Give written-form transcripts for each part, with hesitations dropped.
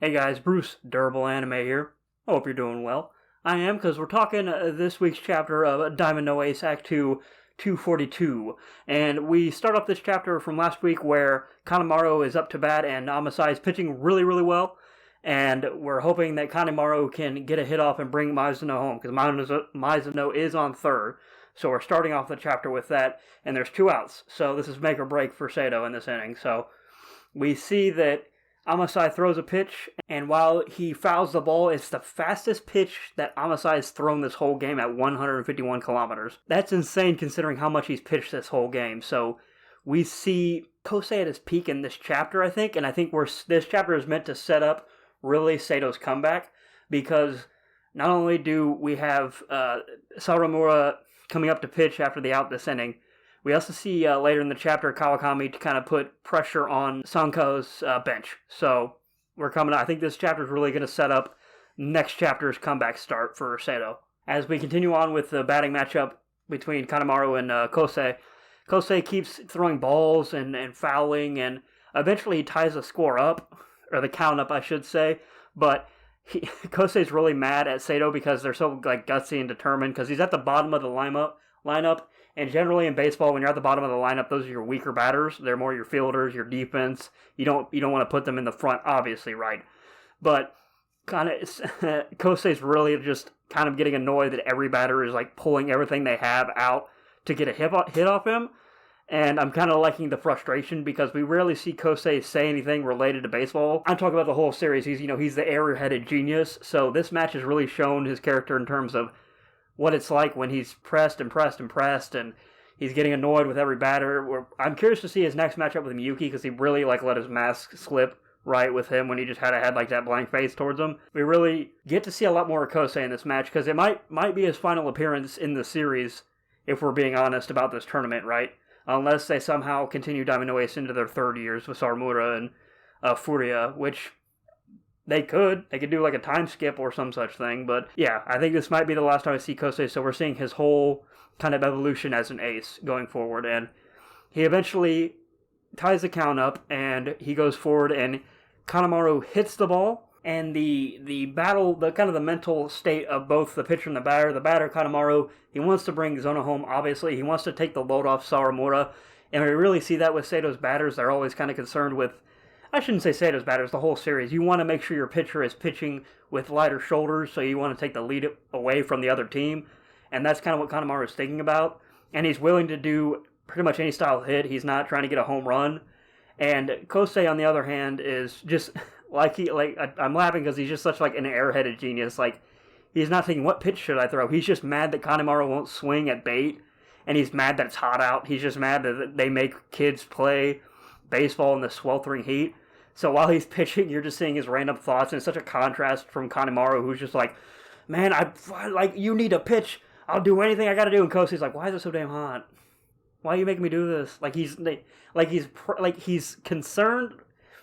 Hey guys, Bruce, Durable Anime here. Hope you're doing well. I am, because we're talking this week's chapter of Diamond No Ace Act 2, 242. And we start off this chapter from last week where Kanemaru is up to bat and Amasai is pitching really, really well. And we're hoping that Kanemaru can get a hit off and bring Mizuno home, because Mizuno is on third. So we're starting off the chapter with that, and there's 2 outs. So this is make or break for Seido in this inning. So we see that Amasai throws a pitch, and while he fouls the ball, it's the fastest pitch that Amasai has thrown this whole game at 151 kilometers. That's insane considering how much he's pitched this whole game. So we see Kosei at his peak in this chapter, I think, and I think this chapter is meant to set up really Seido's comeback, because not only do we have Sawamura coming up to pitch after the out this inning, we also see later in the chapter Kawakami to kind of put pressure on Sanko's bench. So we're coming. I think this chapter is really going to set up next chapter's comeback start for Seido. As we continue on with the batting matchup between Kanemaru and Kosei, Kosei keeps throwing balls and fouling, and eventually he ties the score up, or the count up, I should say. But Kosei's really mad at Seido because they're so gutsy and determined, because he's at the bottom of the lineup. And generally in baseball, when you're at the bottom of the lineup, those are your weaker batters. They're more your fielders, your defense. You don't want to put them in the front, obviously, right? But Kosei's really just kind of getting annoyed that every batter is pulling everything they have out to get a hit off him. And I'm kind of liking the frustration, because we rarely see Kosei say anything related to baseball. I'm talking about the whole series. He's the air-headed genius. So this match has really shown his character in terms of what it's like when he's pressed, and he's getting annoyed with every batter. I'm curious to see his next matchup with Miyuki, because he really let his mask slip right with him when he just had that blank face towards him. We really get to see a lot more of Kosei in this match, because it might be his final appearance in the series, if we're being honest about this tournament, right? Unless they somehow continue Diamond No Ace into their third years with Sawamura and Furia, which they could do a time skip or some such thing. But yeah, I think this might be the last time I see Kosei, so we're seeing his whole kind of evolution as an ace going forward. And he eventually ties the count up, and he goes forward, and Kanemaru hits the ball. And the battle, the kind of the mental state of both the pitcher and the batter, Kanemaru, he wants to bring Zona home, obviously. He wants to take the load off Sawamura. And we really see that with Seido's batters. They're always kind of concerned with, I shouldn't say Seido's batters, the whole series. You want to make sure your pitcher is pitching with lighter shoulders, so you want to take the lead away from the other team. And that's kind of what Kanemaru is thinking about. And he's willing to do pretty much any style of hit. He's not trying to get a home run. And Kosei, on the other hand, is just I'm laughing because he's just such an air-headed genius. He's not thinking, what pitch should I throw? He's just mad that Kanemaru won't swing at bait, and he's mad that it's hot out. He's just mad that they make kids play baseball in the sweltering heat. So while he's pitching, you're just seeing his random thoughts, and it's such a contrast from Kanemaru, who's just man, you need to pitch. I'll do anything I gotta do. And Kosei's why is it so damn hot? Why are you making me do this? He's concerned,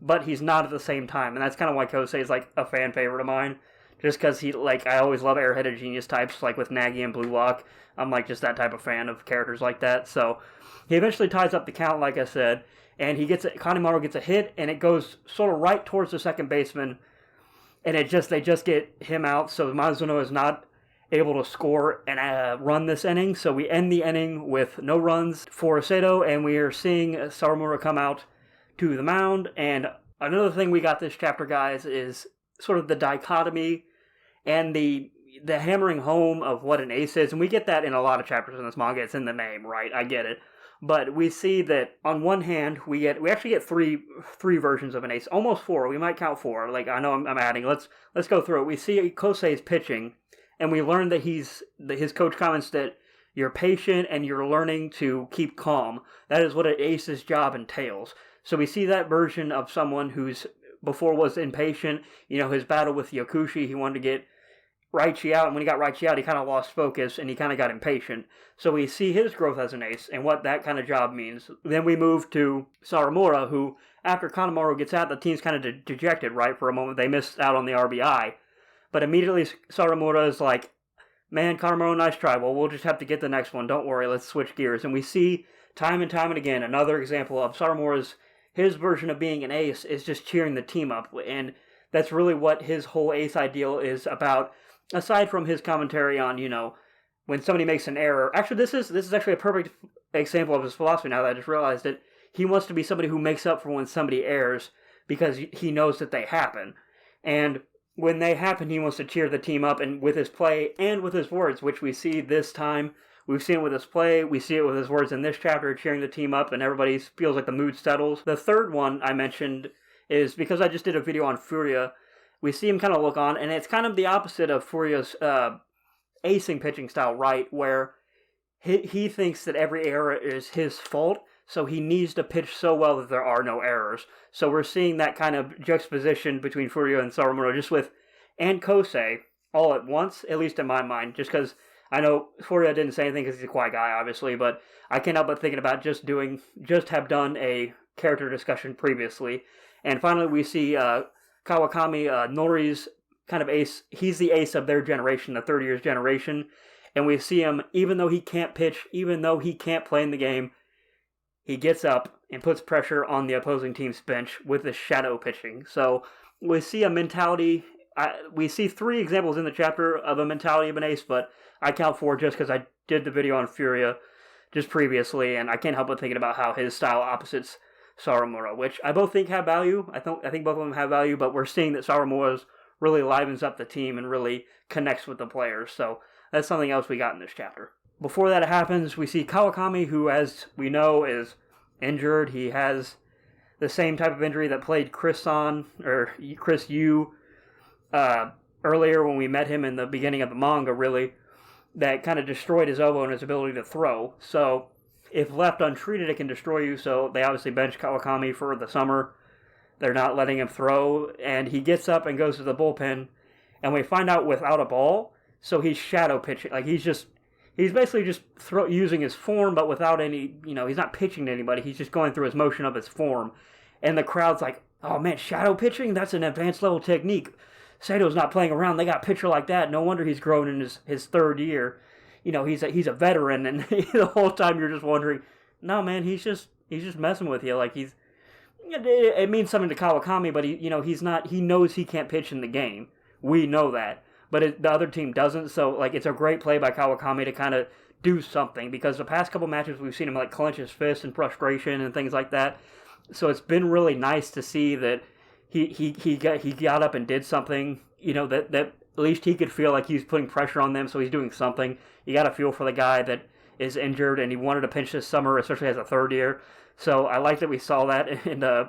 but he's not at the same time. And that's kind of why Kosei is a fan favorite of mine. Just because I always love air-headed genius types, with Nagi and Blue Lock. I'm just that type of fan of characters like that. So he eventually ties up the count, like I said, and Kanemaru gets a hit, and it goes sort of right towards the second baseman, and they just get him out. So Mizuno is not able to score and run this inning. So we end the inning with no runs for Seido, and we are seeing Sawamura come out to the mound. And another thing we got this chapter, guys, is sort of the dichotomy and the hammering home of what an ace is. And we get that in a lot of chapters in this manga. It's in the name, right? I get it. But we see that on one hand, we actually get three versions of an ace, almost 4. We might count 4. I know I'm adding. Let's go through it. We see Kosei's pitching, and we learn that his coach comments that you're patient and you're learning to keep calm. That is what an ace's job entails. So we see that version of someone who's before was impatient. His battle with Yakushi, he wanted to get Raichi out, and when he got Raichi out, he kind of lost focus, and he kind of got impatient. So we see his growth as an ace, and what that kind of job means. Then we move to Sawamura, who, after Kanemaru gets out, the team's kind of dejected, right, for a moment. They missed out on the RBI. But immediately Sawamura is man, Kanemaru, nice try. Well, we'll just have to get the next one. Don't worry, let's switch gears. And we see, time and again, another example of Sawamura's, his version of being an ace is just cheering the team up. And that's really what his whole ace ideal is about, aside from his commentary on, when somebody makes an error. Actually, this is actually a perfect example of his philosophy now that I just realized it. He wants to be somebody who makes up for when somebody errs because he knows that they happen. And when they happen, he wants to cheer the team up, and with his play and with his words, which we see this time. We've seen it with his play, we see it with his words in this chapter, cheering the team up, and everybody feels like the mood settles. The third one I mentioned is because I just did a video on Furia. We see him kind of look on, and it's kind of the opposite of Furia's acing pitching style, right? Where he thinks that every error is his fault, so he needs to pitch so well that there are no errors. So we're seeing that kind of juxtaposition between Furia and Sawamura and Kosei all at once, at least in my mind, just because I know Furia didn't say anything because he's a quiet guy, obviously, but I can't help but thinking about just have done a character discussion previously. And finally, we see Kawakami, Nori's kind of ace. He's the ace of their generation, the 30 years generation. And we see him, even though he can't pitch, even though he can't play in the game, he gets up and puts pressure on the opposing team's bench with his shadow pitching. So we see a mentality. We see 3 examples in the chapter of a mentality of an ace, but I count 4 just because I did the video on Furia just previously, and I can't help but thinking about how his style opposites Sawamura, which I both think have value. I think both of them have value, but we're seeing that Sawamura's really livens up the team and really connects with the players. So that's something else we got in this chapter. Before that happens, we see Kawakami, who, as we know, is injured. He has the same type of injury that played Chris Yu earlier when we met him in the beginning of the manga, really, that kind of destroyed his elbow and his ability to throw. So if left untreated, it can destroy you. So they obviously bench Kawakami for the summer. They're not letting him throw, and he gets up and goes to the bullpen, and we find out without a ball. So he's shadow pitching, like he's basically just using his form, but without any, he's not pitching to anybody. He's just going through his motion of his form, and the crowd's like, "Oh man, shadow pitching? That's an advanced level technique. Seidos not playing around. They got a pitcher like that. No wonder he's grown in his third year. He's a veteran." And the whole time you're just wondering, no man, he's just messing with you. Like it means something to Kawakami, but he's not. He knows he can't pitch in the game. We know that, but the other team doesn't. So like it's a great play by Kawakami to kind of do something, because the past couple matches we've seen him like clench his fist in frustration and things like that. So it's been really nice to see that he got up and did something. That at least he could feel like he's putting pressure on them, so he's doing something. You got to feel for the guy that is injured, and he wanted to pinch this summer, especially as a third year. So I like that we saw that, and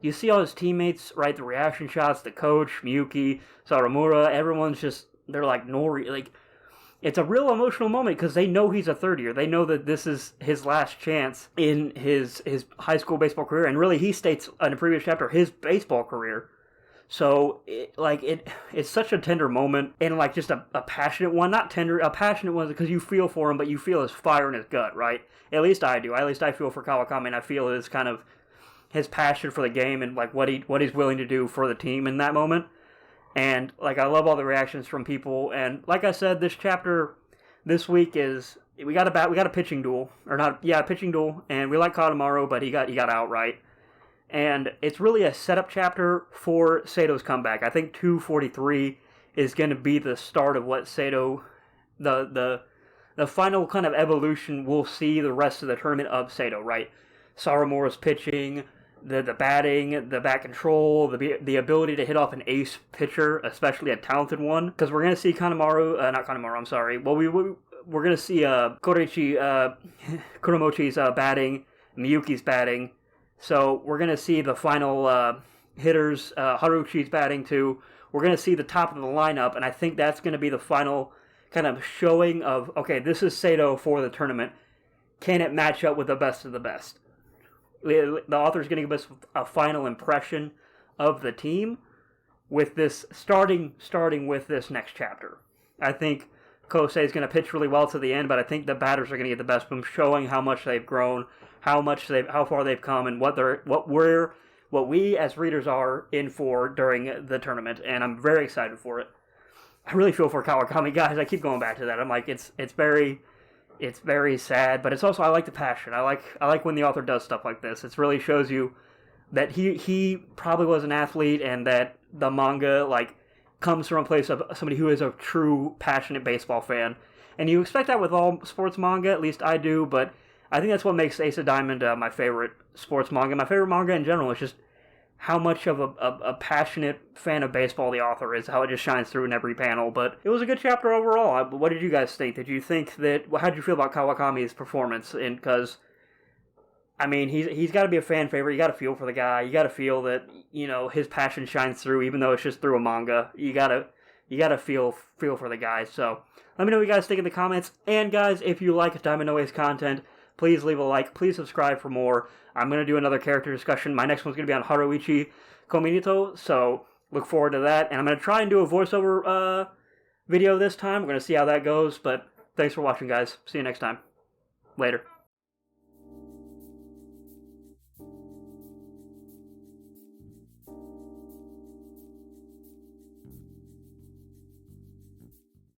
you see all his teammates, right? The reaction shots, the coach, Miyuki, Sawamura, everyone's just, they're like Nori. Like, it's a real emotional moment because they know he's a third year. They know that this is his last chance in his high school baseball career, and really he states in a previous chapter his baseball career. So it's such a tender moment, and like just a passionate one, not tender, a passionate one because you feel for him, but you feel his fire in his gut, right? At least I do. At least I feel for Kawakami, and I feel his kind of his passion for the game and like what he's willing to do for the team in that moment. And like I love all the reactions from people. And like I said, this chapter this week is we got a pitching duel, pitching duel, and we like Kadamaru, but he got outright. And it's really a setup chapter for Seido's comeback. I think 243 is going to be the start of what Seido, the final kind of evolution we'll see the rest of the tournament of Seido, right? Sawamura's pitching, the batting, the bat control, the ability to hit off an ace pitcher, especially a talented one. Because we're going to see we're going to see Kuromochi's batting, Miyuki's batting. So we're going to see the final hitters, Haruchi's batting too. We're going to see the top of the lineup, and I think that's going to be the final kind of showing of, okay, this is Seido for the tournament. Can it match up with the best of the best? The author's going to give us a final impression of the team with this, starting with this next chapter. I think Kosei is going to pitch really well to the end, but I think the batters are going to get the best of them, showing how much they've grown, how far they've come, and what we as readers are in for during the tournament. And I'm very excited for it. I really feel for Kawakami, guys. I keep going back to that. I'm like, it's very sad, but it's also, I like the passion. I like when the author does stuff like this. It really shows you that he probably was an athlete, and that the manga like comes from a place of somebody who is a true passionate baseball fan. And you expect that with all sports manga, at least I do, but I think that's what makes Ace of Diamond my favorite sports manga. My favorite manga in general is just how much of a passionate fan of baseball the author is, how it just shines through in every panel. But it was a good chapter overall. What did you guys think? Did you think that, how did you feel about Kawakami's performance? And because, I mean, he's got to be a fan favorite. You got to feel for the guy. You got to feel that, you know, his passion shines through, even though it's just through a manga. You gotta feel for the guy. So let me know what you guys think in the comments. And guys, if you like Diamond No Ace content, please leave a like. Please subscribe for more. I'm going to do another character discussion. My next one's going to be on Haruichi Kominito, so look forward to that. And I'm going to try and do a voiceover video this time. We're going to see how that goes, but thanks for watching, guys. See you next time. Later.